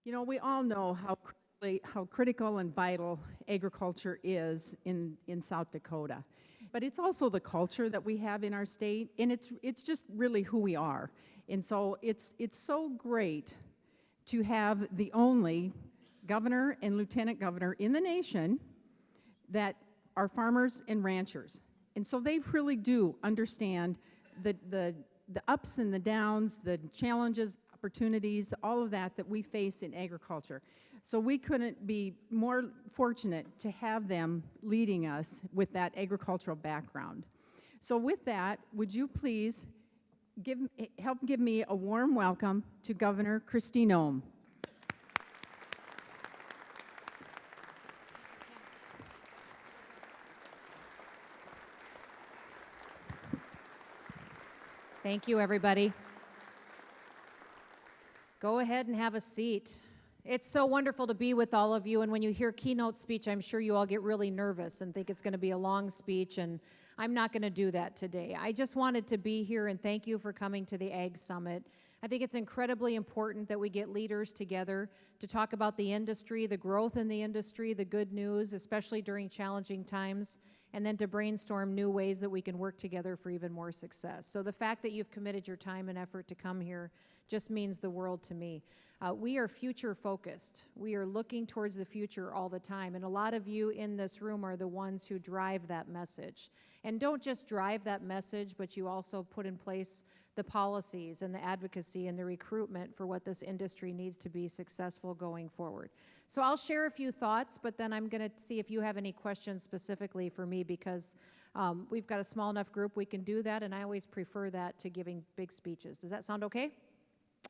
You know, we all know how critical and vital agriculture is in South Dakota. But it's also the culture that we have in our state, and it's just really who we are. And so it's so great to have the only governor and lieutenant governor in the nation that are farmers and ranchers. And so they really do understand the ups and the downs, the challenges, opportunities, all of that we face in agriculture. So we couldn't be more fortunate to have them leading us with that agricultural background. So with that, would you please help give me a warm welcome to Governor Kristi Noem. Thank you, everybody. Go ahead and have a seat. It's so wonderful to be with all of you, and when you hear keynote speech, I'm sure you all get really nervous and think it's going to be a long speech, and I'm not going to do that today. I just wanted to be here and thank you for coming to the Ag Summit. I think it's incredibly important that we get leaders together to talk about the industry, the growth in the industry, the good news, especially during challenging times, and then to brainstorm new ways that we can work together for even more success. So the fact that you've committed your time and effort to come here just means the world to me. We are future focused. We are looking towards the future all the time, and a lot of you in this room are the ones who drive that message. And don't just drive that message, but you also put in place the policies and the advocacy and the recruitment for what this industry needs to be successful going forward. So I'll share a few thoughts, but then I'm going to see if you have any questions specifically for me, because we've got a small enough group we can do that, and I always prefer that to giving big speeches. Does that sound okay?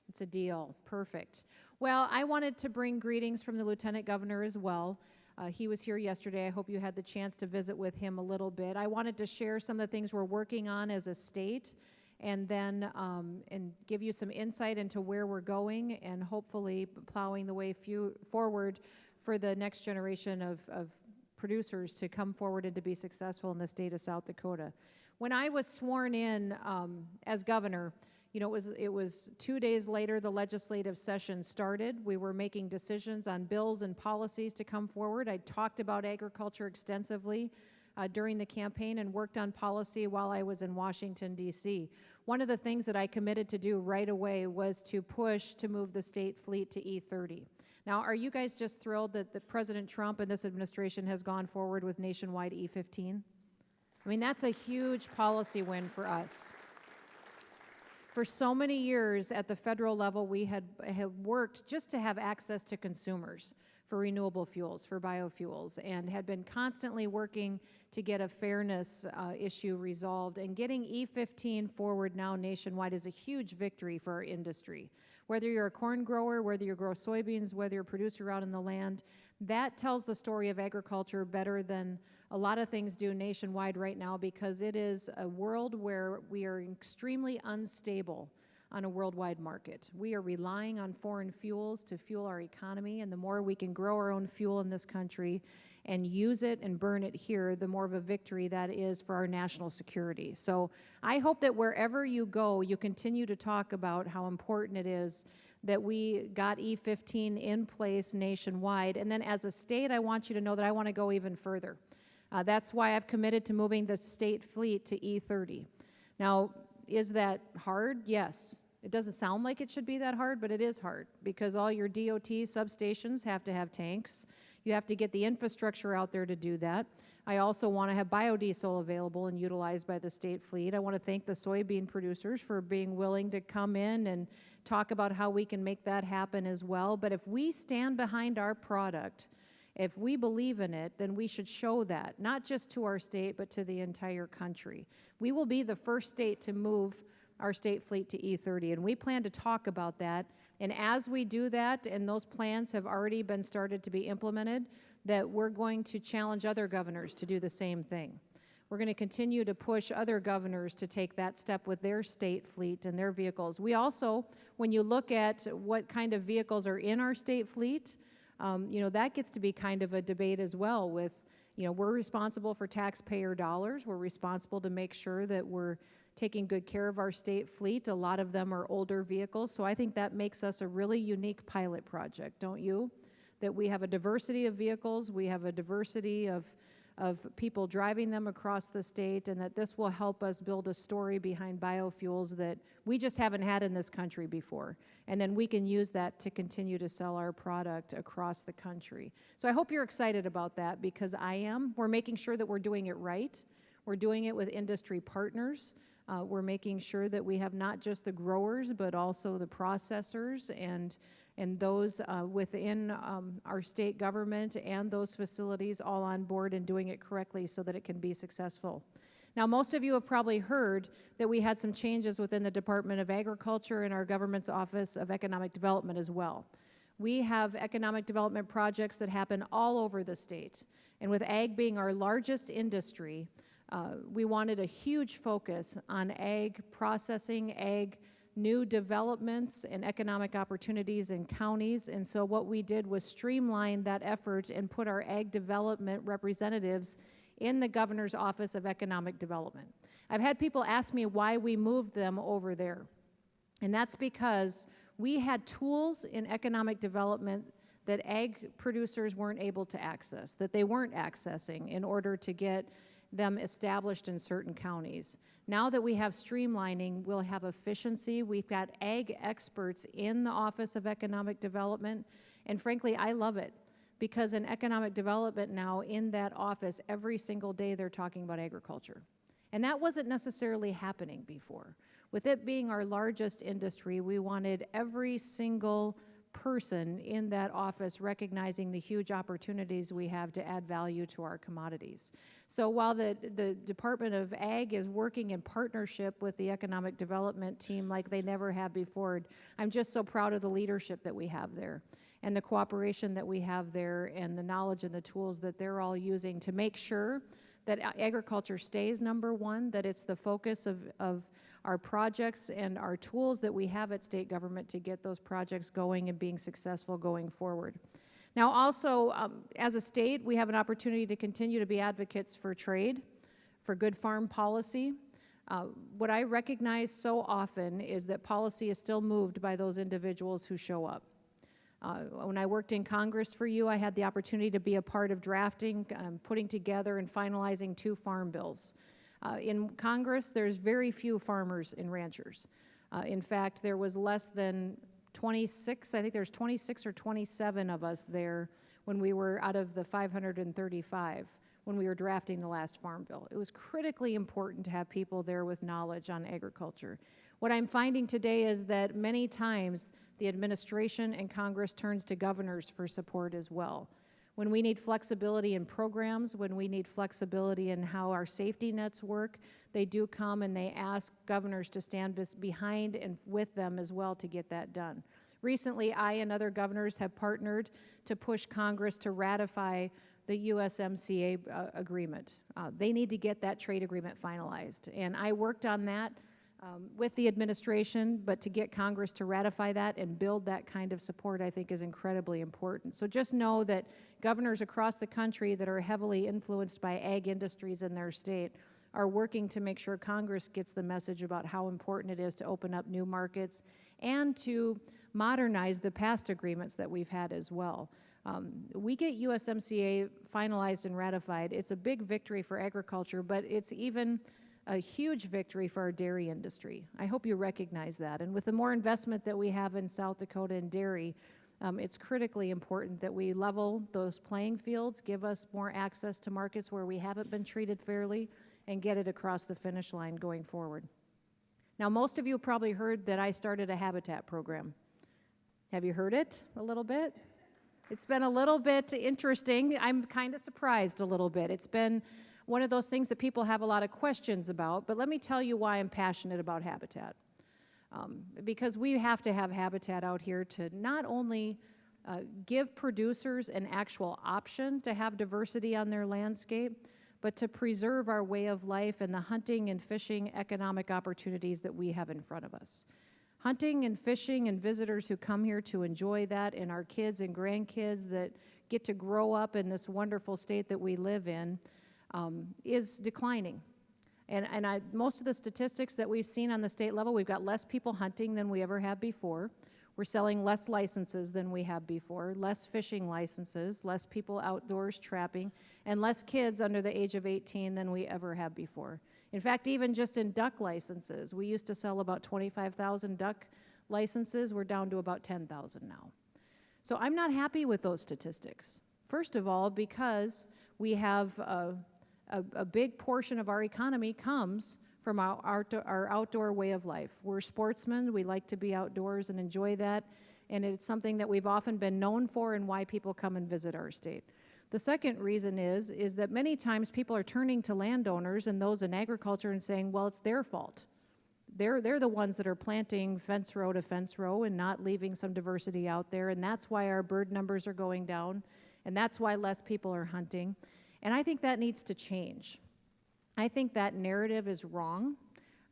It's a deal. Perfect. Well, I wanted to bring greetings from the Lieutenant Governor as well. He was here yesterday. I hope you had the chance to visit with him a little bit. I wanted to share some of the things we're working on as a state, and then and give you some insight into where we're going, and hopefully plowing the way forward for the next generation of producers to come forward and to be successful in the state of South Dakota. When I was sworn in as governor, you know, it was 2 days later the legislative session started. We were making decisions on bills and policies to come forward. I talked about agriculture extensively during the campaign and worked on policy while I was in Washington, D.C. One of the things that I committed to do right away was to push to move the state fleet to E30. Now, are you guys just thrilled that President Trump and this administration has gone forward with nationwide E15? I mean, that's a huge policy win for us. For so many years at the federal level, we had worked just to have access to consumers for renewable fuels, for biofuels, and had been constantly working to get a fairness issue resolved. And getting E15 forward now nationwide is a huge victory for our industry. Whether you're a corn grower, whether you grow soybeans, whether you're a producer out in the land, that tells the story of agriculture better than a lot of things do nationwide right now, because it is a world where we are extremely unstable on a worldwide market. We are relying on foreign fuels to fuel our economy, and the more we can grow our own fuel in this country and use it and burn it here, the more of a victory that is for our national security. So I hope that wherever you go, you continue to talk about how important it is that we got E15 in place nationwide. And then as a state, I want you to know that I want to go even further. That's why I've committed to moving the state fleet to E30. Now, is that hard? Yes. It doesn't sound like it should be that hard, but it is hard, because all your DOT substations have to have tanks. You have to get the infrastructure out there to do that. I also want to have biodiesel available and utilized by the state fleet. I want to thank the soybean producers for being willing to come in and talk about how we can make that happen as well. But if we stand behind our product, if we believe in it, then we should show that, not just to our state, but to the entire country. We will be the first state to move our state fleet to E30, and we plan to talk about that. And as we do that, and those plans have already been started to be implemented, that we're going to challenge other governors to do the same thing. We're going to continue to push other governors to take that step with their state fleet and their vehicles. We also, when you look at what kind of vehicles are in our state fleet, you know, that gets to be kind of a debate as well with, you know, we're responsible for taxpayer dollars. We're responsible to make sure that we're taking good care of our state fleet. A lot of them are older vehicles, so I think that makes us a really unique pilot project, don't you? That we have a diversity of vehicles, we have a diversity of people driving them across the state, and that this will help us build a story behind biofuels that we just haven't had in this country before. And then we can use that to continue to sell our product across the country. So I hope you're excited about that, because I am. We're making sure that we're doing it right. We're doing it with industry partners. We're making sure that we have not just the growers, but also the processors and those within our state government and those facilities all on board and doing it correctly so that it can be successful. Now, most of you have probably heard that we had some changes within the Department of Agriculture and our government's Office of Economic Development as well. We have economic development projects that happen all over the state, and with ag being our largest industry, we wanted a huge focus on ag processing, ag new developments and economic opportunities in counties. And so what we did was streamline that effort and put our ag development representatives in the Governor's Office of Economic Development. I've had people ask me why we moved them over there. And that's because we had tools in economic development that ag producers weren't able to access, that they weren't accessing in order to get them established in certain counties. Now that we have streamlining, we'll have efficiency. We've got ag experts in the Office of Economic Development, and frankly, I love it, because in economic development now, in that office, every single day they're talking about agriculture. And that wasn't necessarily happening before. With it being our largest industry, we wanted every single person in that office recognizing the huge opportunities we have to add value to our commodities. So while the Department of Ag is working in partnership with the economic development team like they never have before, I'm just so proud of the leadership that we have there and the cooperation that we have there and the knowledge and the tools that they're all using to make sure that agriculture stays number one, that it's the focus of our projects and our tools that we have at state government to get those projects going and being successful going forward. Now also, as a state, we have an opportunity to continue to be advocates for trade, for good farm policy. What I recognize so often is that policy is still moved by those individuals who show up. When I worked in Congress for you, I had the opportunity to be a part of drafting, putting together and finalizing 2 farm bills. In Congress, there's very few farmers and ranchers. In fact, there was less than 26, I think there's 26 or 27 of us there when we were out of the 535 when we were drafting the last farm bill. It was critically important to have people there with knowledge on agriculture. What I'm finding today is that many times the administration and Congress turns to governors for support as well. When we need flexibility in programs, when we need flexibility in how our safety nets work, they do come and they ask governors to stand behind and with them as well to get that done. Recently, I and other governors have partnered to push Congress to ratify the USMCA agreement. They need to get that trade agreement finalized. And I worked on that with the administration, but to get Congress to ratify that and build that kind of support, I think, is incredibly important. So just know that governors across the country that are heavily influenced by ag industries in their state are working to make sure Congress gets the message about how important it is to open up new markets and to modernize the past agreements that we've had as well. We get USMCA finalized and ratified. It's a big victory for agriculture, but it's even a huge victory for our dairy industry. I hope you recognize that. And with the more investment that we have in South Dakota in dairy, it's critically important that we level those playing fields, give us more access to markets where we haven't been treated fairly, and get it across the finish line going forward. Now, most of you have probably heard that I started a habitat program. Have you heard it a little bit? It's been a little bit interesting. I'm kind of surprised a little bit. It's been one of those things that people have a lot of questions about, but let me tell you why I'm passionate about habitat. Because we have to have habitat out here to not only give producers an actual option to have diversity on their landscape, but to preserve our way of life and the hunting and fishing economic opportunities that we have in front of us. Hunting and fishing and visitors who come here to enjoy that, and our kids and grandkids that get to grow up in this wonderful state that we live in, is declining. And most of the statistics that we've seen on the state level, we've got less people hunting than we ever have before. We're selling less licenses than we have before, less fishing licenses, less people outdoors trapping, and less kids under the age of 18 than we ever have before. In fact, even just in duck licenses, we used to sell about 25,000 duck licenses. We're down to about 10,000 now. So I'm not happy with those statistics. First of all, because we have a big portion of our economy comes from our outdoor way of life. We're sportsmen. We like to be outdoors and enjoy that. And it's something that we've often been known for and why people come and visit our state. The second reason is that many times people are turning to landowners and those in agriculture and saying, well, it's their fault. They're the ones that are planting fence row to fence row and not leaving some diversity out there. And that's why our bird numbers are going down. And that's why less people are hunting. And I think that needs to change. I think that narrative is wrong.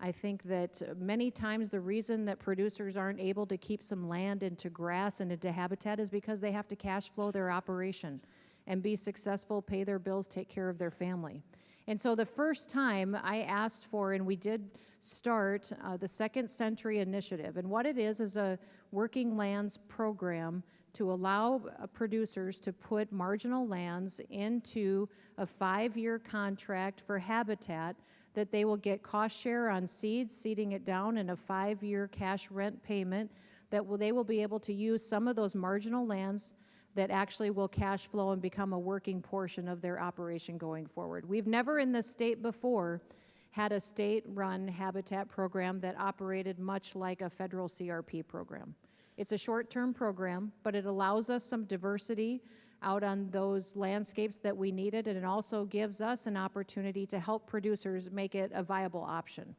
I think that many times the reason that producers aren't able to keep some land into grass and into habitat is because they have to cash flow their operation and be successful, pay their bills, take care of their family. And so the first time I asked for, and we did start the Second Century Initiative, and what it is a working lands program to allow producers to put marginal lands into a 5-year contract for habitat that they will get cost share on seeds, seeding it down, and a 5-year cash rent payment that they will be able to use some of those marginal lands that actually will cash flow and become a working portion of their operation going forward. We've never in this state before had a state-run habitat program that operated much like a federal CRP program. It's a short-term program, but it allows us some diversity out on those landscapes that we needed, and it also gives us an opportunity to help producers make it a viable option.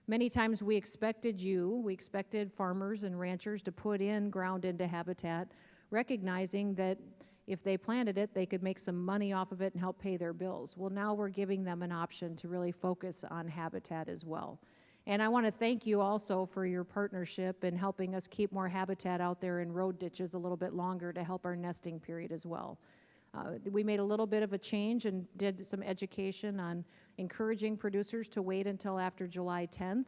Many times we expected farmers and ranchers to put in ground into habitat, recognizing that if they planted it, they could make some money off of it and help pay their bills. Well, now we're giving them an option to really focus on habitat as well. And I want to thank you also for your partnership in helping us keep more habitat out there in road ditches a little bit longer to help our nesting period as well. We made a little bit of a change and did some education on encouraging producers to wait until after July 10th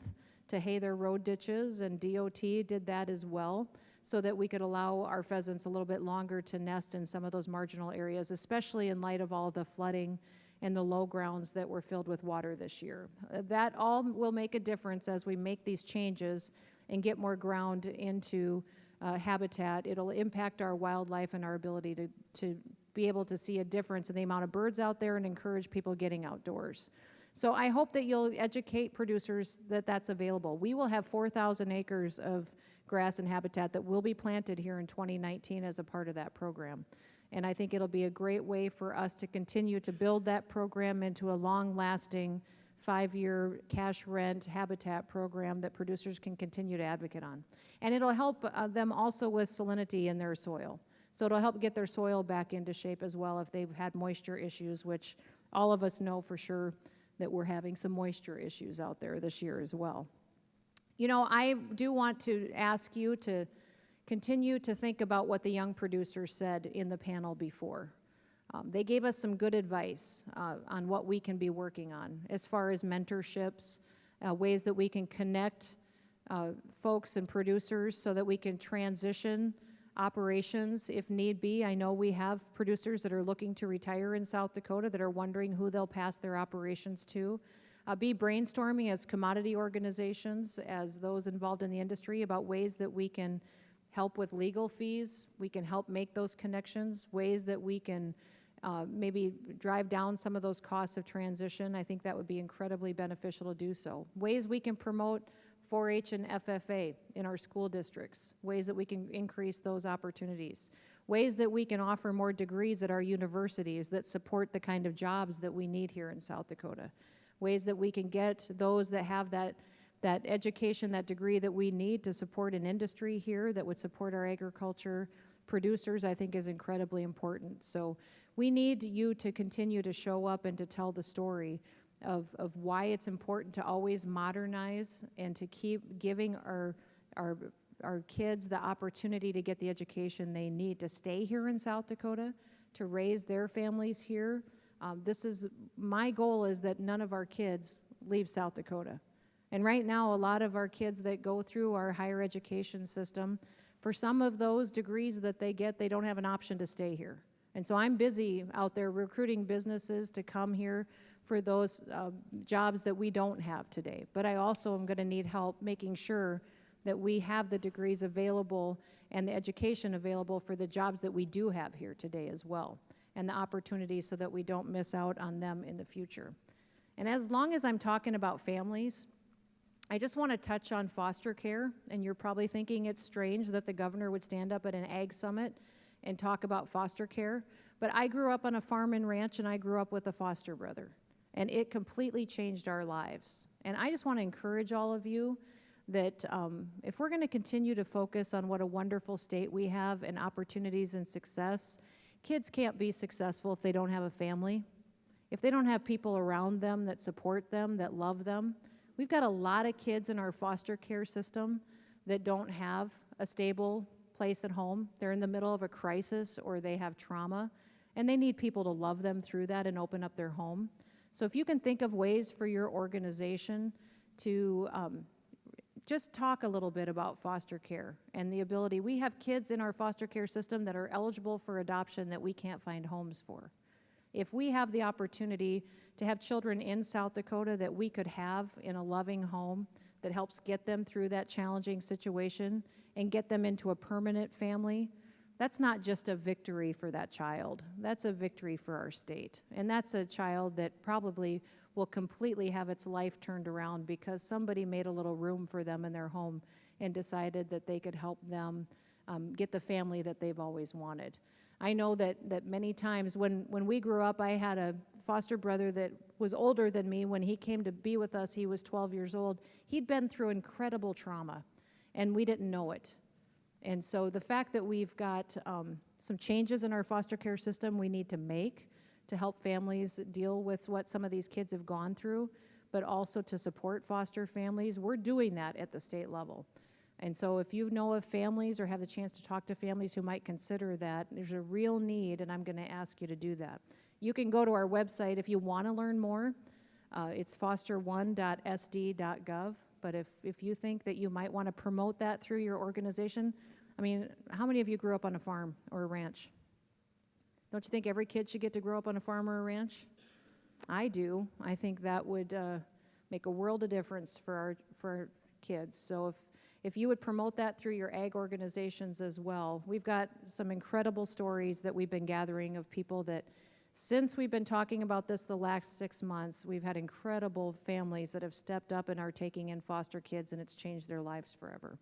to hay their road ditches, and DOT did that as well, so that we could allow our pheasants a little bit longer to nest in some of those marginal areas, especially in light of all the flooding and the low grounds that were filled with water this year. That all will make a difference as we make these changes and get more ground into habitat. It'll impact our wildlife and our ability to be able to see a difference in the amount of birds out there and encourage people getting outdoors. So I hope that you'll educate producers that that's available. We will have 4,000 acres of grass and habitat that will be planted here in 2019 as a part of that program. And I think it'll be a great way for us to continue to build that program into a long-lasting 5-year cash rent habitat program that producers can continue to advocate on. And it'll help them also with salinity in their soil. So it'll help get their soil back into shape as well if they've had moisture issues, which all of us know for sure that we're having some moisture issues out there this year as well. You know, I do want to ask you to continue to think about what the young producers said in the panel before. They gave us some good advice on what we can be working on as far as mentorships, ways that we can connect folks and producers so that we can transition operations if need be. I know we have producers that are looking to retire in South Dakota that are wondering who they'll pass their operations to. Be brainstorming as commodity organizations, as those involved in the industry, about ways that we can help with legal fees, we can help make those connections, ways that we can maybe drive down some of those costs of transition. I think that would be incredibly beneficial to do so. Ways we can promote 4-H and FFA in our school districts, ways that we can increase those opportunities, ways that we can offer more degrees at our universities that support the kind of jobs that we need here in South Dakota, ways that we can get those that have that education, that degree that we need to support an industry here that would support our agriculture producers, I think is incredibly important. So we need you to continue to show up and to tell the story of why it's important to always modernize and to keep giving our kids the opportunity to get the education they need to stay here in South Dakota, to raise their families here. My goal is that none of our kids leave South Dakota. And right now, a lot of our kids that go through our higher education system, for some of those degrees that they get, they don't have an option to stay here. And so I'm busy out there recruiting businesses to come here for those jobs that we don't have today. But I also am going to need help making sure that we have the degrees available and the education available for the jobs that we do have here today as well, and the opportunities so that we don't miss out on them in the future. And as long as I'm talking about families, I just want to touch on foster care, and you're probably thinking it's strange that the governor would stand up at an ag summit and talk about foster care, but I grew up on a farm and ranch, and I grew up with a foster brother, and it completely changed our lives. And I just want to encourage all of you that if we're going to continue to focus on what a wonderful state we have and opportunities and success, kids can't be successful if they don't have a family, if they don't have people around them that support them, that love them. We've got a lot of kids in our foster care system that don't have a stable place at home. They're in the middle of a crisis or they have trauma, and they need people to love them through that and open up their home. So if you can think of ways for your organization to just talk a little bit about foster care and the ability. We have kids in our foster care system that are eligible for adoption that we can't find homes for. If we have the opportunity to have children in South Dakota that we could have in a loving home that helps get them through that challenging situation and get them into a permanent family, that's not just a victory for that child. That's a victory for our state. And that's a child that probably will completely have its life turned around because somebody made a little room for them in their home and decided that they could help them get the family that they've always wanted. I know that many times when we grew up, I had a foster brother that was older than me. When he came to be with us, he was 12 years old. He'd been through incredible trauma, and we didn't know it. And so the fact that we've got some changes in our foster care system we need to make to help families deal with what some of these kids have gone through, but also to support foster families, we're doing that at the state level. And so if you know of families or have the chance to talk to families who might consider that, there's a real need, and I'm going to ask you to do that. You can go to our website if you want to learn more. It's foster1.sd.gov. But if you think that you might want to promote that through your organization, I mean, how many of you grew up on a farm or a ranch? Don't you think every kid should get to grow up on a farm or a ranch? I do. I think that would make a world of difference for our kids. So if you would promote that through your ag organizations as well. We've got some incredible stories that we've been gathering of people that, since we've been talking about this the last 6 months, we've had incredible families that have stepped up and are taking in foster kids, and it's changed their lives forever.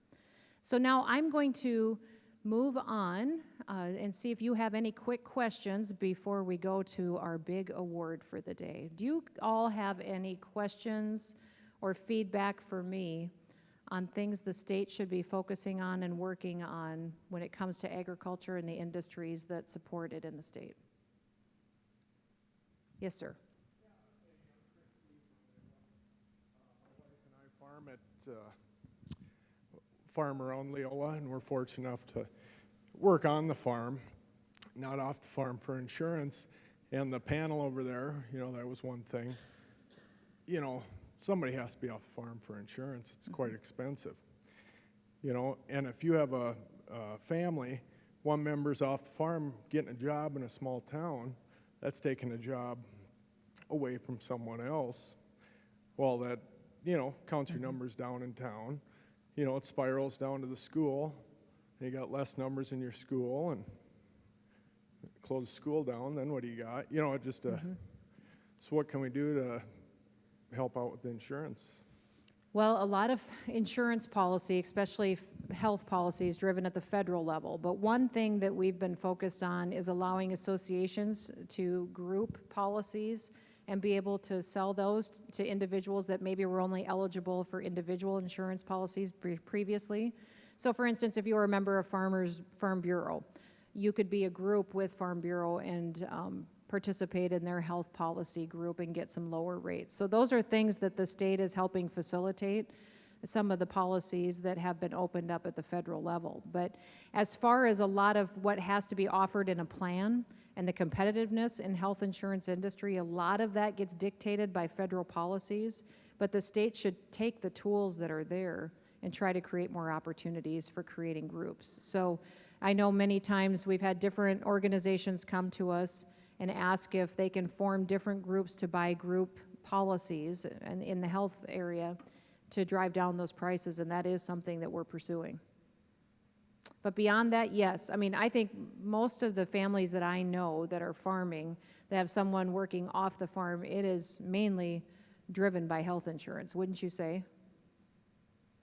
So now I'm going to move on and see if you have any quick questions before we go to our big award for the day. Do you all have any questions or feedback for me on things the state should be focusing on and working on when it comes to agriculture and the industries that support it in the state? Yes, sir. My wife and I farm at farm around Leola, and we're fortunate enough to work on the farm, not off the farm for insurance. And the panel over there, that was one thing. Somebody has to be off the farm for insurance. It's quite expensive. And if you have a family, one member's off the farm getting a job in a small town, that's taking a job away from someone else. Well, that, counts your numbers down in town. It spirals down to the school. And you got less numbers in your school, and close the school down, then what do you got? So what can we do to help out with the insurance? Well, a lot of insurance policy, especially health policy, is driven at the federal level. But one thing that we've been focused on is allowing associations to group policies and be able to sell those to individuals that maybe were only eligible for individual insurance policies previously. So for instance, if you were a member of Farm Bureau, you could be a group with Farm Bureau and participate in their health policy group and get some lower rates. So those are things that the state is helping facilitate, some of the policies that have been opened up at the federal level. But as far as a lot of what has to be offered in a plan and the competitiveness in health insurance industry, a lot of that gets dictated by federal policies. but the state should take the tools that are there and try to create more opportunities for creating groups. So I know many times we've had different organizations come to us and ask if they can form different groups to buy group policies and in the health area to drive down those prices, and that is something that we're pursuing. But beyond that, yes. I mean, I think most of the families that I know that are farming, that have someone working off the farm, it is mainly driven by health insurance, wouldn't you say?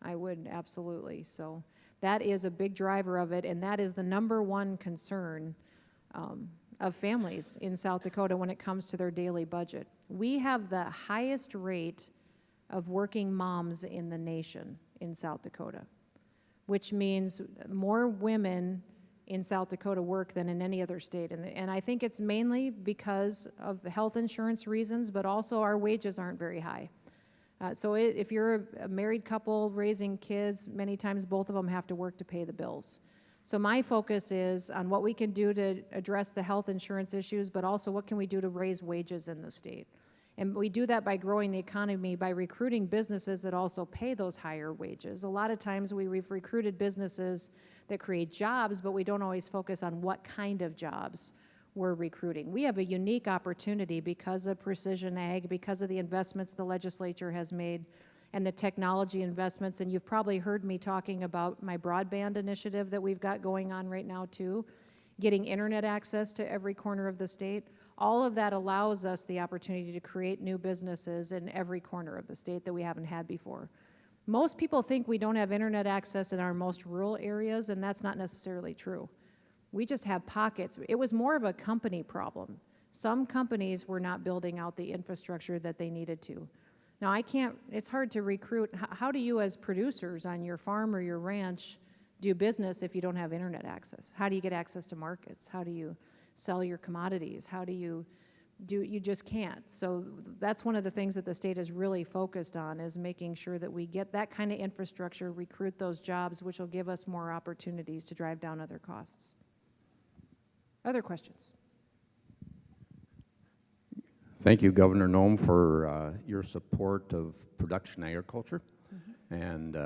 I would, absolutely. So that is a big driver of it, and that is the number one concern of families in South Dakota when it comes to their daily budget. We have the highest rate of working moms in the nation in South Dakota, which means more women in South Dakota work than in any other state. And I think it's mainly because of health insurance reasons, but also our wages aren't very high. So if you're a married couple raising kids, many times both of them have to work to pay the bills. So my focus is on what we can do to address the health insurance issues, but also what can we do to raise wages in the state. And we do that by growing the economy, by recruiting businesses that also pay those higher wages. A lot of times we've recruited businesses that create jobs, but we don't always focus on what kind of jobs we're recruiting. We have a unique opportunity because of precision ag, because of the investments the legislature has made, and the technology investments. And you've probably heard me talking about my broadband initiative that we've got going on right now too, getting internet access to every corner of the state. All of that allows us the opportunity to create new businesses in every corner of the state that we haven't had before. Most people think we don't have internet access in our most rural areas, and that's not necessarily true. We just have pockets. It was more of a company problem. Some companies were not building out the infrastructure that they needed to. Now, it's hard to recruit. How do you as producers on your farm or your ranch do business if you don't have internet access? How do you get access to markets? How do you sell your commodities? How do you just can't. So that's one of the things that the state is really focused on, is making sure that we get that kind of infrastructure, recruit those jobs, which will give us more opportunities to drive down other costs. Other questions? Thank you, Governor Noem, for your support of production agriculture. And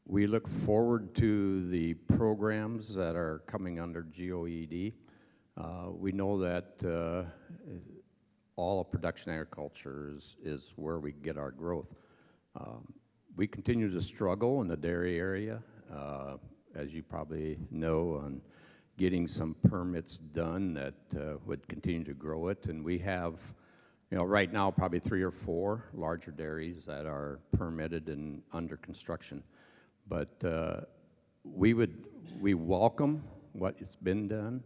we look forward to the programs that are coming under GOED. We know that all of production agriculture is where we get our growth. We continue to struggle in the dairy area, as you probably know, on getting some permits done that would continue to grow it. And we have, right now probably 3 or 4 larger dairies that are permitted and under construction. But we welcome what has been done,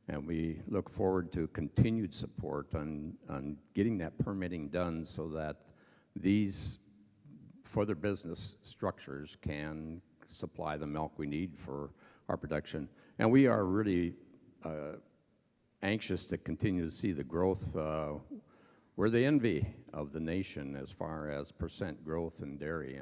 and we look forward to continued support on getting that permitting done so that these further business structures can supply the milk we need for our production. And we are really anxious to continue to see the growth. We're the envy of the nation as far as percent growth in dairy.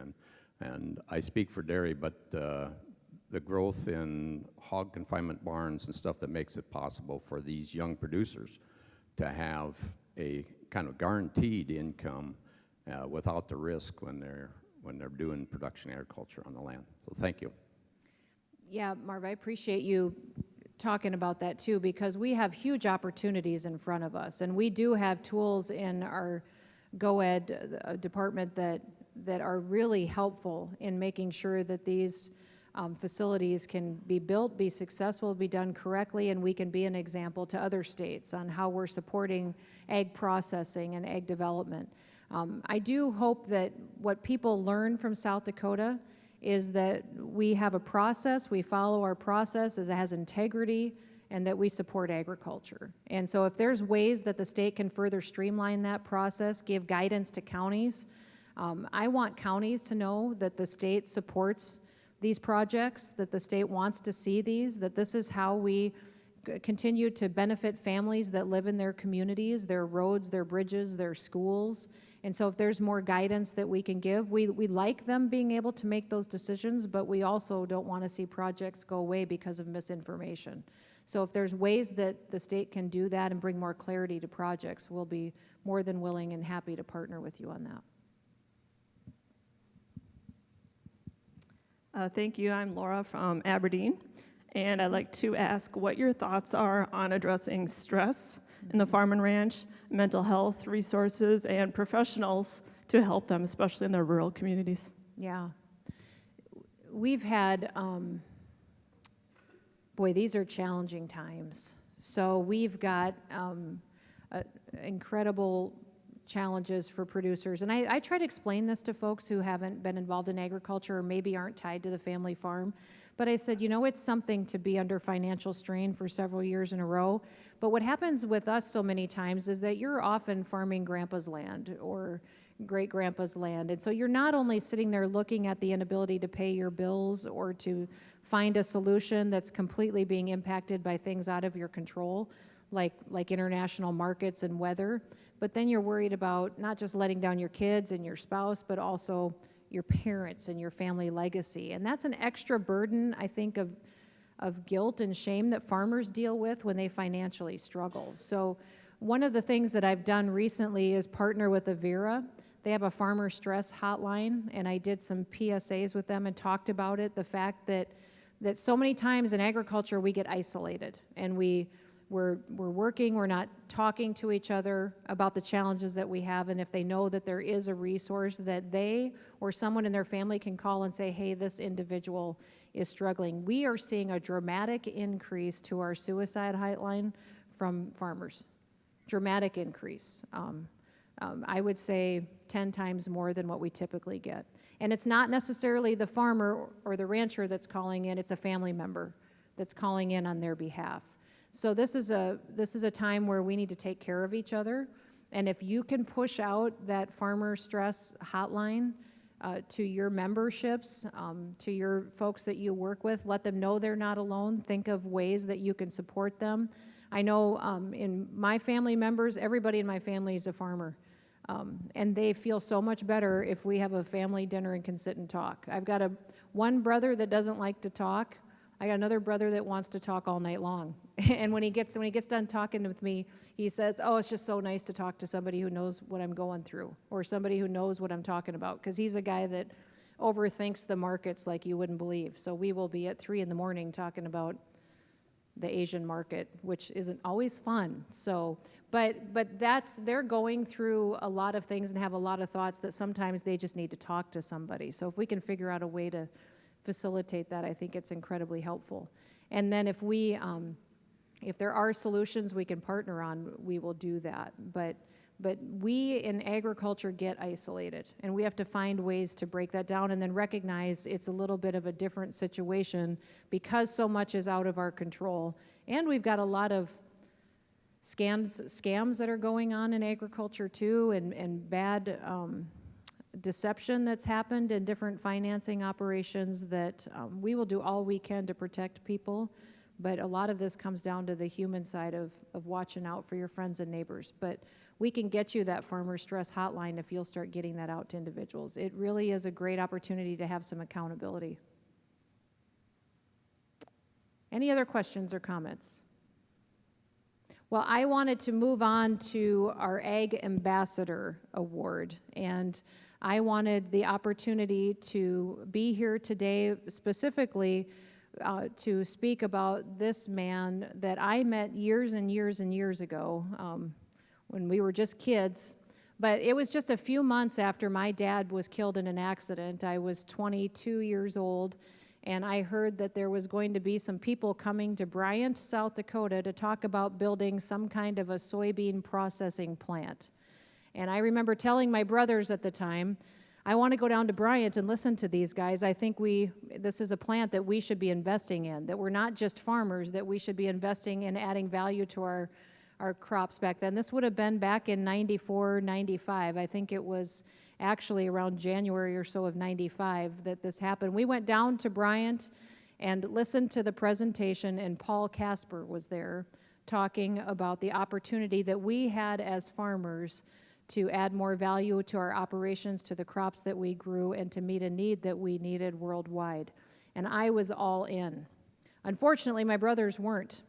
And I speak for dairy, but the growth in hog confinement barns and stuff that makes it possible for these young producers to have a kind of guaranteed income without the risk when they're doing production agriculture on the land. So thank you. Yeah, Marv, I appreciate you talking about that too, because we have huge opportunities in front of us, and we do have tools in our GOED department that are really helpful in making sure that these facilities can be built, be successful, be done correctly, and we can be an example to other states on how we're supporting ag processing and ag development. I do hope that what people learn from South Dakota is that we have a process, we follow our process as it has integrity, and that we support agriculture. And so if there's ways that the state can further streamline that process, give guidance to counties, I want counties to know that the state supports these projects, that the state wants to see these, that this is how we continue to benefit families that live in their communities, their roads, their bridges, their schools. And so if there's more guidance that we can give, we like them being able to make those decisions, but we also don't want to see projects go away because of misinformation. So if there's ways that the state can do that and bring more clarity to projects, we'll be more than willing and happy to partner with you on that. Thank you. I'm Laura from Aberdeen, and I'd like to ask what your thoughts are on addressing stress in the farm and ranch, mental health resources, and professionals to help them, especially in their rural communities. Yeah. We've had, boy, these are challenging times. So we've got incredible challenges for producers. And I try to explain this to folks who haven't been involved in agriculture or maybe aren't tied to the family farm. But I said, it's something to be under financial strain for several years in a row. But what happens with us so many times is that you're often farming grandpa's land or great grandpa's land. And so you're not only sitting there looking at the inability to pay your bills or to find a solution that's completely being impacted by things out of your control, like international markets and weather, but then you're worried about not just letting down your kids and your spouse, but also your parents and your family legacy. And that's an extra burden, I think, of guilt and shame that farmers deal with when they financially struggle. So one of the things that I've done recently is partner with Avera. They have a farmer stress hotline, and I did some PSAs with them and talked about it, the fact that so many times in agriculture we get isolated, and we're working, we're not talking to each other about the challenges that we have, and if they know that there is a resource that they or someone in their family can call and say, hey, this individual is struggling. We are seeing a dramatic increase to our suicide hotline from farmers. Dramatic increase. I would say 10 times more than what we typically get. And it's not necessarily the farmer or the rancher that's calling in, it's a family member that's calling in on their behalf. So this is a time where we need to take care of each other. And if you can push out that farmer stress hotline to your memberships, to your folks that you work with, let them know they're not alone. Think of ways that you can support them. I know in my family members, everybody in my family is a farmer. And they feel so much better if we have a family dinner and can sit and talk. I've got one brother that doesn't like to talk. I got another brother that wants to talk all night long. And when he gets done talking with me, he says, oh, it's just so nice to talk to somebody who knows what I'm going through, or somebody who knows what I'm talking about, because he's a guy that overthinks the markets like you wouldn't believe. So we will be at 3 a.m. talking about the Asian market, which isn't always fun. So, but they're going through a lot of things and have a lot of thoughts that sometimes they just need to talk to somebody. So if we can figure out a way to facilitate that, I think it's incredibly helpful. And then if there are solutions we can partner on, we will do that. But we in agriculture get isolated, and we have to find ways to break that down and then recognize it's a little bit of a different situation because so much is out of our control. And we've got a lot of scams that are going on in agriculture too, and bad deception that's happened in different financing operations that we will do all we can to protect people. But a lot of this comes down to the human side of watching out for your friends and neighbors. But we can get you that farmer stress hotline if you'll start getting that out to individuals. It really is a great opportunity to have some accountability. Any other questions or comments? Well, I wanted to move on to our Ag Ambassador Award, and I wanted the opportunity to be here today specifically to speak about this man that I met years and years and years ago when we were just kids. But it was just a few months after my dad was killed in an accident. I was 22 years old, and I heard that there was going to be some people coming to Bryant, South Dakota to talk about building some kind of a soybean processing plant. And I remember telling my brothers at the time, I want to go down to Bryant and listen to these guys. I think this is a plant that we should be investing in, that we're not just farmers, that we should be investing in adding value to our crops back then. This would have been back in 94, 95. I think it was actually around January or so of 95 that this happened. We went down to Bryant and listened to the presentation, and Paul Casper was there talking about the opportunity that we had as farmers to add more value to our operations, to the crops that we grew, and to meet a need that we needed worldwide. And I was all in. Unfortunately, my brothers weren't.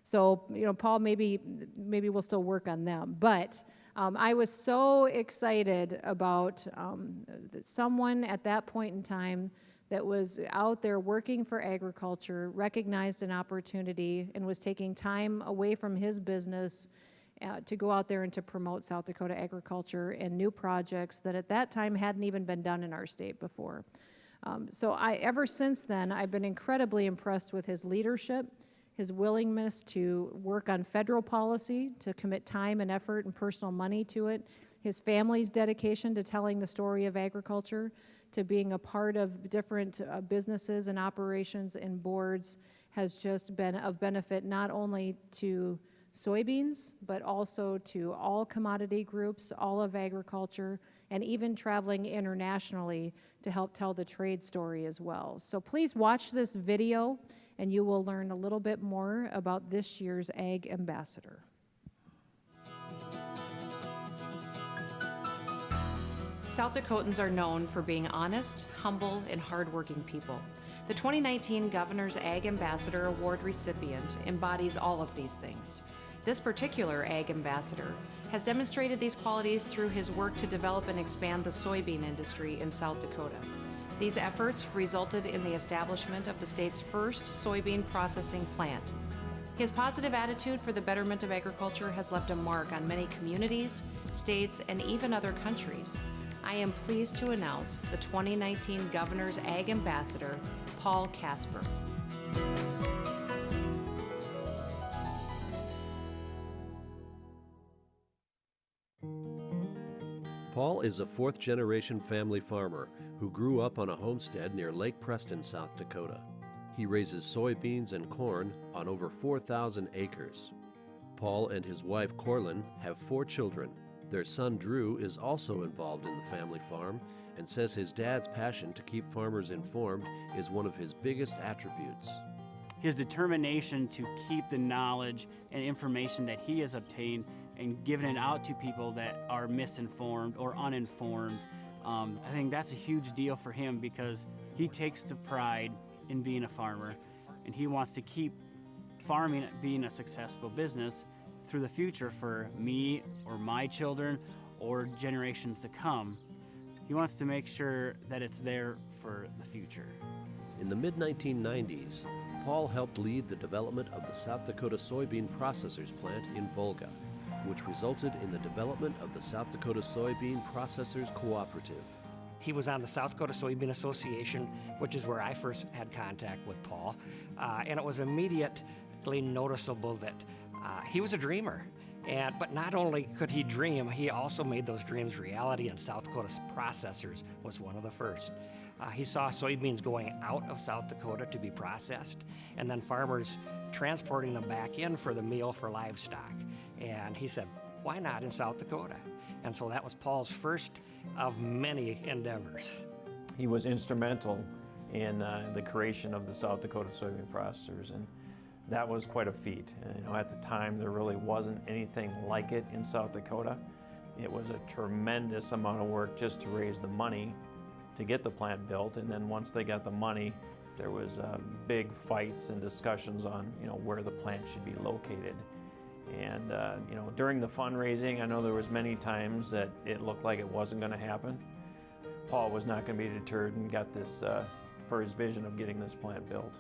So, Paul, maybe we'll still work on them. But I was so excited about someone at that point in time that was out there working for agriculture, recognized an opportunity, and was taking time away from his business to go out there and to promote South Dakota agriculture and new projects that at that time hadn't even been done in our state before. So ever since then, I've been incredibly impressed with his leadership, his willingness to work on federal policy, to commit time and effort and personal money to it, his family's dedication to telling the story of agriculture, to being a part of different businesses and operations and boards has just been of benefit not only to soybeans, but also to all commodity groups, all of agriculture, and even traveling internationally to help tell the trade story as well. So please watch this video and you will learn a little bit more about this year's Ag Ambassador. South Dakotans are known for being honest, humble, and hardworking people. The 2019 Governor's Ag Ambassador Award recipient embodies all of these things. This particular Ag Ambassador has demonstrated these qualities through his work to develop and expand the soybean industry in South Dakota. These efforts resulted in the establishment of the state's first soybean processing plant. His positive attitude for the betterment of agriculture has left a mark on many communities, states, and even other countries. I am pleased to announce the 2019 Governor's Ag Ambassador, Paul Casper. Paul is a fourth-generation family farmer who grew up on a homestead near Lake Preston, South Dakota. He raises soybeans and corn on over 4,000 acres. Paul and his wife, Corlin, have 4 children. Their son, Drew, is also involved in the family farm and says his dad's passion to keep farmers informed is one of his biggest attributes. His determination to keep the knowledge and information that he has obtained and giving it out to people that are misinformed or uninformed, I think that's a huge deal for him because he takes the pride in being a farmer and he wants to keep farming being a successful business through the future for me or my children or generations to come. He wants to make sure that it's there for the future. In the mid-1990s, Paul helped lead the development of the South Dakota Soybean Processors Plant in Volga, which resulted in the development of the South Dakota Soybean Processors Cooperative. He was on the South Dakota Soybean Association, which is where I first had contact with Paul, and it was immediately noticeable that he was a dreamer. But not only could he dream, he also made those dreams reality, and South Dakota Processors was one of the first. He saw soybeans going out of South Dakota to be processed, and then farmers transporting them back in for the meal for livestock. And he said, why not in South Dakota? And so that was Paul's first of many endeavors. He was instrumental in the creation of the South Dakota Soybean Processors, and that was quite a feat. At the time, there really wasn't anything like it in South Dakota. It was a tremendous amount of work just to raise the money to get the plant built, and then once they got the money, there was big fights and discussions on where the plant should be located. And during the fundraising, I know there was many times that it looked like it wasn't going to happen. Paul was not going to be deterred and got this for his vision of getting this plant built.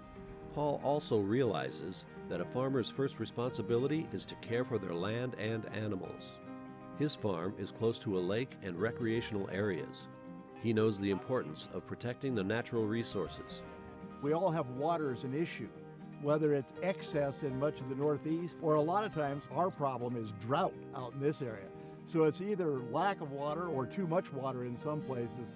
Paul also realizes that a farmer's first responsibility is to care for their land and animals. His farm is close to a lake and recreational areas. He knows the importance of protecting the natural resources. We all have water as an issue, whether it's excess in much of the Northeast, or a lot of times our problem is drought out in this area. So it's either lack of water or too much water in some places.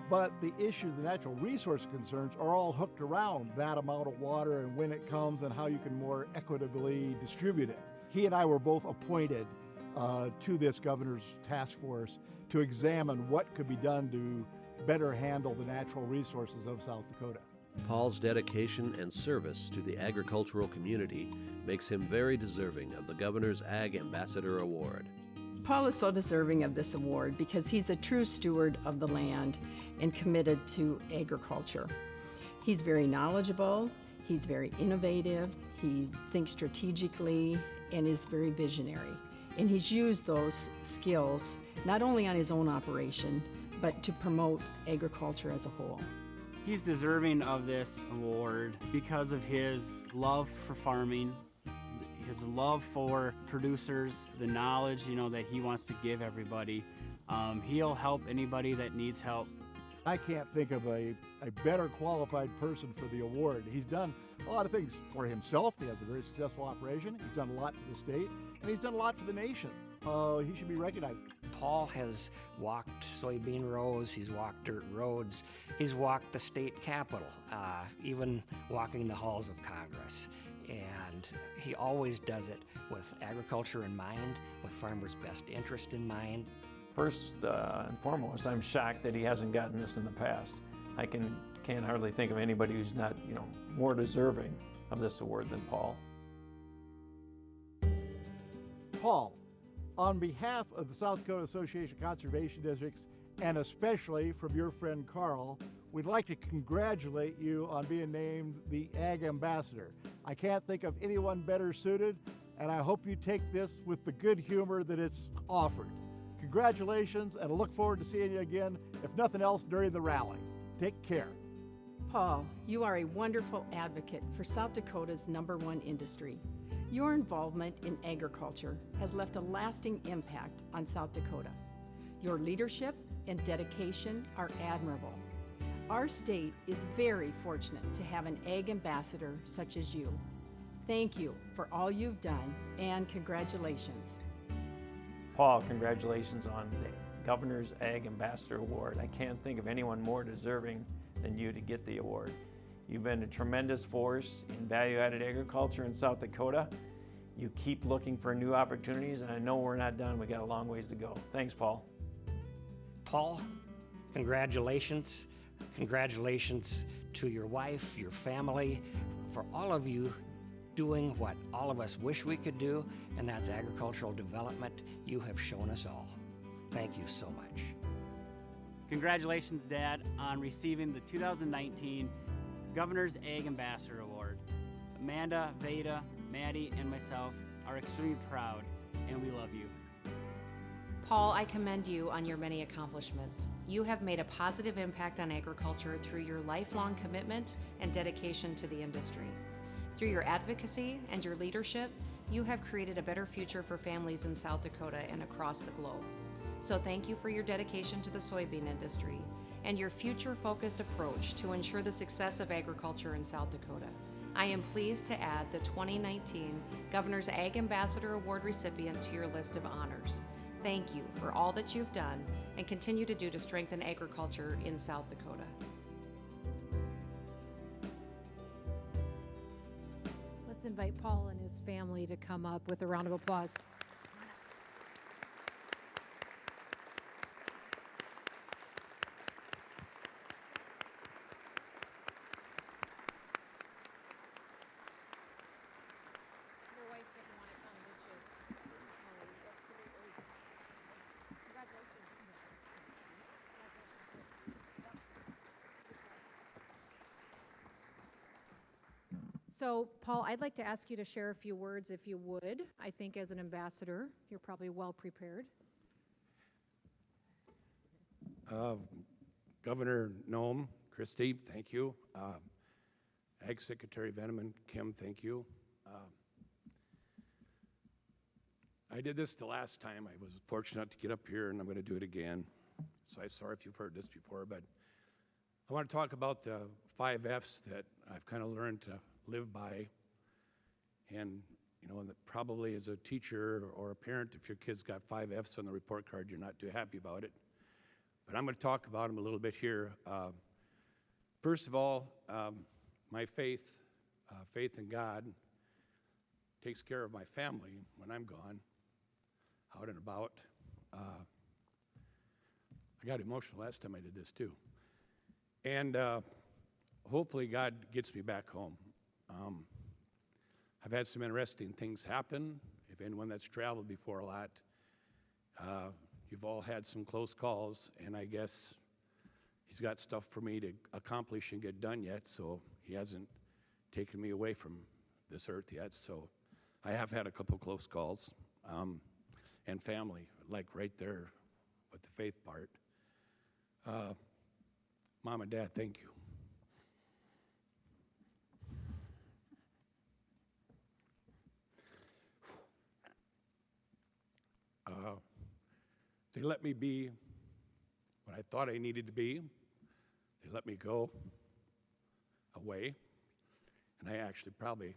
But the issues, the natural resource concerns, are all hooked around that amount of water and when it comes and how you can more equitably distribute it. He and I were both appointed to this governor's task force to examine what could be done to better handle the natural resources of South Dakota. Paul's dedication and service to the agricultural community makes him very deserving of the Governor's Ag Ambassador Award. Paul is so deserving of this award because he's a true steward of the land and committed to agriculture. He's very knowledgeable, he's very innovative, he thinks strategically, and is very visionary. And he's used those skills not only on his own operation, but to promote agriculture as a whole. He's deserving of this award because of his love for farming, his love for producers, the knowledge, that he wants to give everybody. He'll help anybody that needs help. I can't think of a better qualified person for the award. He's done a lot of things for himself. He has a very successful operation. He's done a lot for the state, and he's done a lot for the nation. He should be recognized. Paul has walked soybean rows, he's walked dirt roads, he's walked the state capitol, even walking the halls of Congress. And he always does it with agriculture in mind, with farmers' best interest in mind. First and foremost, I'm shocked that he hasn't gotten this in the past. I can't hardly think of anybody who's not, more deserving of this award than Paul. Paul, on behalf of the South Dakota Association of Conservation Districts, and especially from your friend Carl, we'd like to congratulate you on being named the Ag Ambassador. I can't think of anyone better suited, and I hope you take this with the good humor that it's offered. Congratulations, and I look forward to seeing you again, if nothing else, during the rally. Take care. Paul, you are a wonderful advocate for South Dakota's #1 industry. Your involvement in agriculture has left a lasting impact on South Dakota. Your leadership and dedication are admirable. Our state is very fortunate to have an ag ambassador such as you. Thank you for all you've done, and congratulations. Paul, congratulations on the Governor's Ag Ambassador Award. I can't think of anyone more deserving than you to get the award. You've been a tremendous force in value-added agriculture in South Dakota. You keep looking for new opportunities, and I know we're not done. We got a long ways to go. Thanks, Paul. Paul, congratulations. Congratulations to your wife, your family, for all of you doing what all of us wish we could do, and that's agricultural development. You have shown us all. Thank you so much. Congratulations, Dad, on receiving the 2019 Governor's Ag Ambassador Award. Amanda, Veda, Maddie, and myself are extremely proud, and we love you. Paul, I commend you on your many accomplishments. You have made a positive impact on agriculture through your lifelong commitment and dedication to the industry. Through your advocacy and your leadership, you have created a better future for families in South Dakota and across the globe. So thank you for your dedication to the soybean industry and your future-focused approach to ensure the success of agriculture in South Dakota. I am pleased to add the 2019 Governor's Ag Ambassador Award recipient to your list of honors. Thank you for all that you've done and continue to do to strengthen agriculture in South Dakota. Let's invite Paul and his family to come up with a round of applause. So, Paul, I'd like to ask you to share a few words, if you would. I think as an ambassador, you're probably well prepared. Governor Noem, Christie, thank you. Ag Secretary Veneman, Kim, thank you. I did this the last time. I was fortunate to get up here, and I'm going to do it again. So I'm sorry if you've heard this before, but I want to talk about the 5 F's that I've kind of learned to live by. And, that probably as a teacher or a parent, if your kid's got 5 F's on the report card, you're not too happy about it. But I'm going to talk about them a little bit here. First of all, my faith in God takes care of my family when I'm gone, out and about. I got emotional last time I did this too. And hopefully God gets me back home. I've had some interesting things happen. If anyone that's traveled before a lot, you've all had some close calls, and I guess he's got stuff for me to accomplish and get done yet, so he hasn't taken me away from this earth yet. So I have had a couple close calls, and family, like right there with the faith part. Mom and Dad, thank you. They let me be what I thought I needed to be. They let me go away. And I actually probably,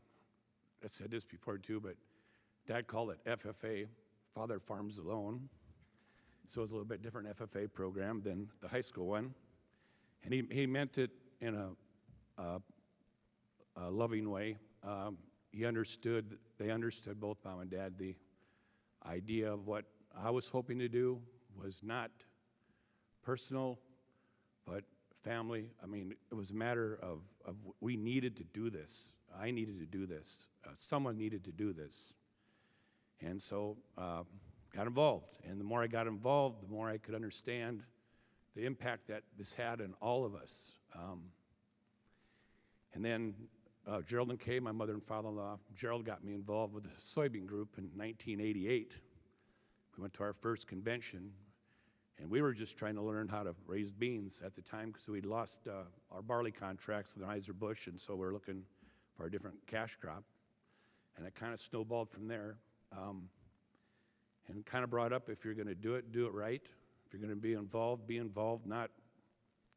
I said this before too, but Dad called it FFA, Father Farms Alone. So it was a little bit different FFA program than the high school one. And he meant it in a loving way. They understood, both Mom and Dad, the idea of what I was hoping to do was not personal, but family. I mean, it was a matter of we needed to do this. I needed to do this. Someone needed to do this. And so got involved. And the more I got involved, the more I could understand the impact that this had on all of us. And then Gerald and Kay, my mother and father-in-law, Gerald got me involved with the soybean group in 1988. We went to our first convention, and we were just trying to learn how to raise beans at the time because we'd lost our barley contracts with Anheuser-Busch, and so we were looking for a different cash crop. And it kind of snowballed from there. And kind of brought up, if you're going to do it right. If you're going to be involved, not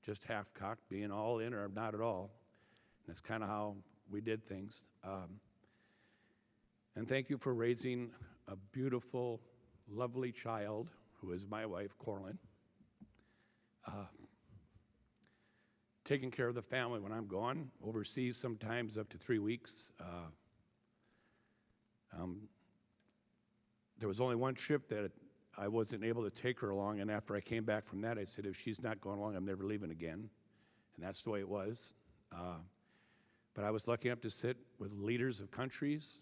just half-cocked, being all in or not at all. And that's kind of how we did things. And thank you for raising a beautiful, lovely child, who is my wife, Corlin. Taking care of the family when I'm gone, overseas sometimes up to 3 weeks. There was only one trip that I wasn't able to take her along, and after I came back from that, I said, if she's not going along, I'm never leaving again. And that's the way it was. But I was lucky enough to sit with leaders of countries,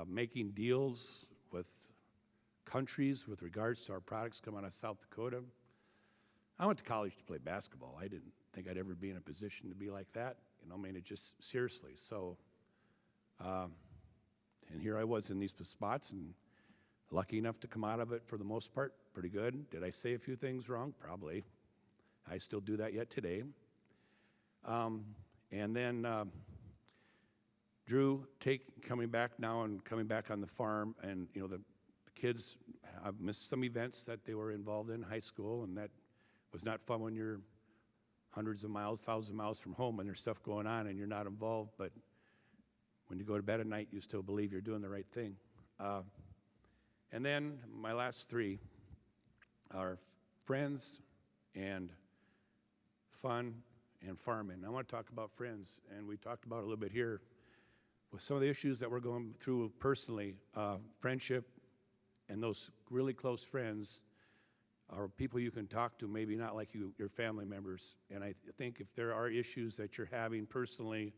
making deals with countries with regards to our products coming out of South Dakota. I went to college to play basketball. I didn't think I'd ever be in a position to be like that. You know, I mean, it just, seriously. So, and here I was in these spots, and lucky enough to come out of it for the most part pretty good. Did I say a few things wrong? Probably. I still do that yet today. And then Drew coming back now and coming back on the farm, and you know the kids. I've missed some events that they were involved in high school, and that was not fun when you're hundreds of miles, thousands of miles from home, and there's stuff going on, and you're not involved. But when you go to bed at night, you still believe you're doing the right thing. And then my last three are friends and fun and farming. I want to talk about friends, and we talked about it a little bit here. With some of the issues that we're going through personally, friendship and those really close friends are people you can talk to, maybe not like your family members. And I think if there are issues that you're having personally,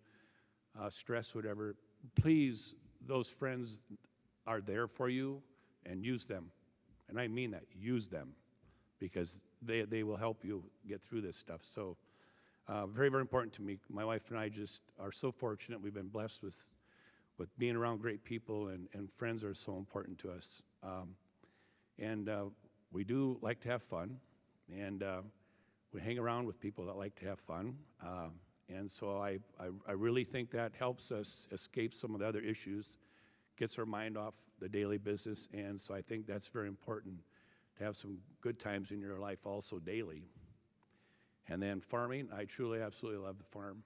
stress, whatever, please, those friends are there for you, and use them. And I mean that, use them, because they will help you get through this stuff. So very, very important to me. My wife and I just are so fortunate. We've been blessed with being around great people, and friends are so important to us. And we do like to have fun, and we hang around with people that like to have fun. And so I really think that helps us escape some of the other issues, gets our mind off the daily business, and so I think that's very important, to have some good times in your life also daily. And then farming, I truly, absolutely love the farm.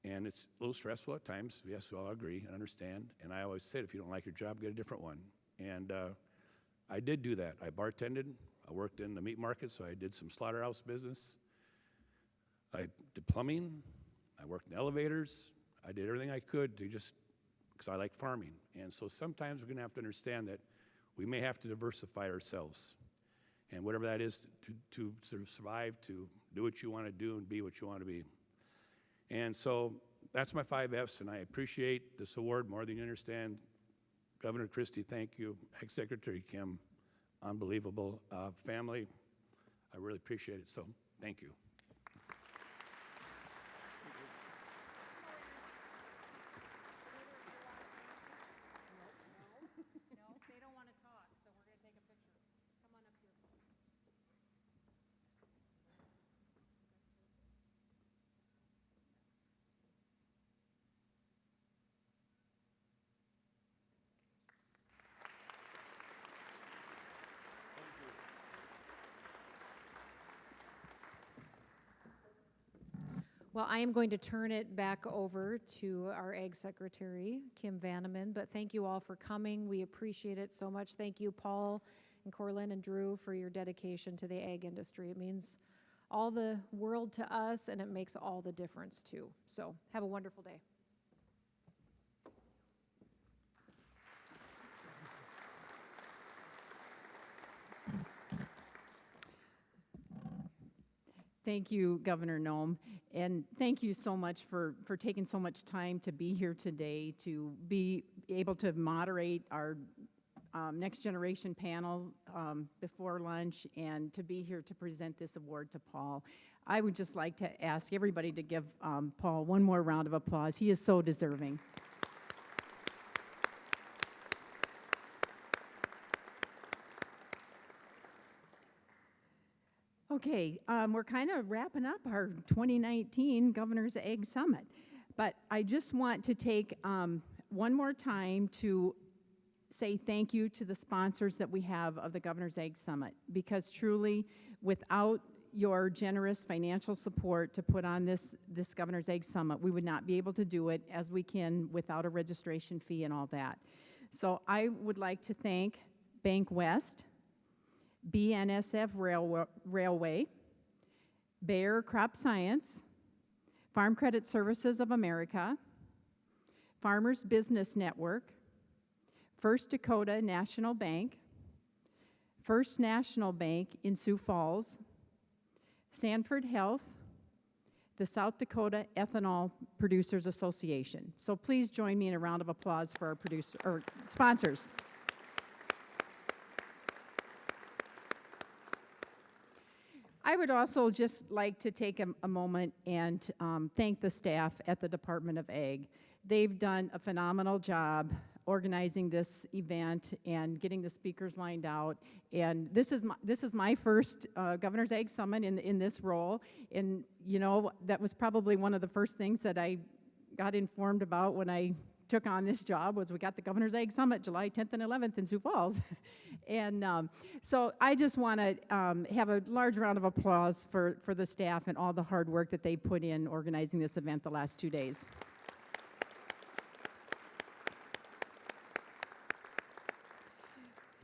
And it's a little stressful at times, yes, we all agree and understand. And I always said, if you don't like your job, get a different one. And I did do that. I bartended, I worked in the meat market, so I did some slaughterhouse business. I did plumbing, I worked in elevators, I did everything I could to just, because I like farming. And so sometimes we're gonna have to understand that we may have to diversify ourselves. And whatever that is, to sort of survive, to do what you wanna do and be what you wanna be. And so that's my 5 Fs, and I appreciate this award more than you understand. Governor Christie, thank you. Ex-Secretary Kim, unbelievable. Family, I really appreciate it, so thank you. They don't want to talk, so we're going to take a picture. Come on up here. Well, I am going to turn it back over to our Ag Secretary, Kim Vanneman, but thank you all for coming. We appreciate it so much. Thank you, Paul and Corlin and Drew, for your dedication to the ag industry. It means all the world to us, and it makes all the difference, too. So have a wonderful day. Thank you, Governor Nome, and thank you so much for taking so much time to be here today, to be able to moderate our next generation panel before lunch, and to be here to present this award to Paul. I would just like to ask everybody to give Paul one more round of applause. He is so deserving. Okay, we're kind of wrapping up our 2019 Governor's Ag Summit, but I just want to take one more time to say thank you to the sponsors that we have of the Governor's Ag Summit, because truly, without your generous financial support to put on this Governor's Ag Summit, we would not be able to do it as we can without a registration fee and all that. So I would like to thank Bank West, BNSF Railway, Bayer Crop Science, Farm Credit Services of America, Farmers Business Network, First Dakota National Bank, First National Bank in Sioux Falls, Sanford Health, the South Dakota Ethanol Producers Association. So please join me in a round of applause for our sponsors. I would also just like to take a moment and thank the staff at the Department of Ag. They've done a phenomenal job organizing this event and getting the speakers lined out. And this is my first Governor's Ag Summit in this role. And you know, that was probably one of the first things that I got informed about when I took on this job, was we got the Governor's Ag Summit July 10th and 11th in Sioux Falls. And so I just want to have a large round of applause for the staff and all the hard work that they put in organizing this event the last 2 days.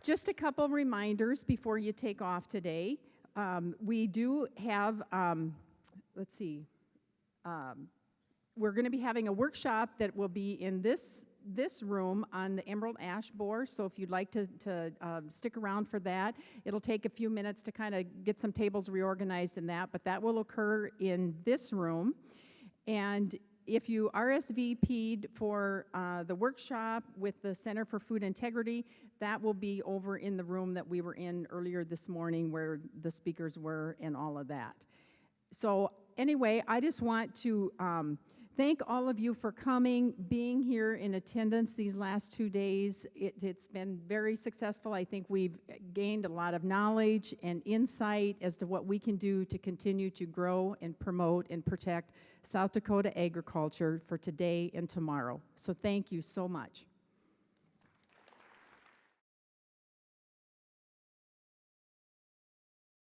Just a couple reminders before you take off today. We do have, let's see, we're going to be having a workshop that will be in this room on the Emerald Ash Borer. So if you'd like to stick around for that, it'll take a few minutes to kind of get some tables reorganized in that, but that will occur in this room. And if you RSVP'd for the workshop with the Center for Food Integrity, that will be over in the room that we were in earlier this morning where the speakers were and all of that. So anyway, I just want to thank all of you for coming, being here in attendance these last 2 days. It's been very successful. I think we've gained a lot of knowledge and insight as to what we can do to continue to grow and promote and protect South Dakota agriculture for today and tomorrow. So thank you so much.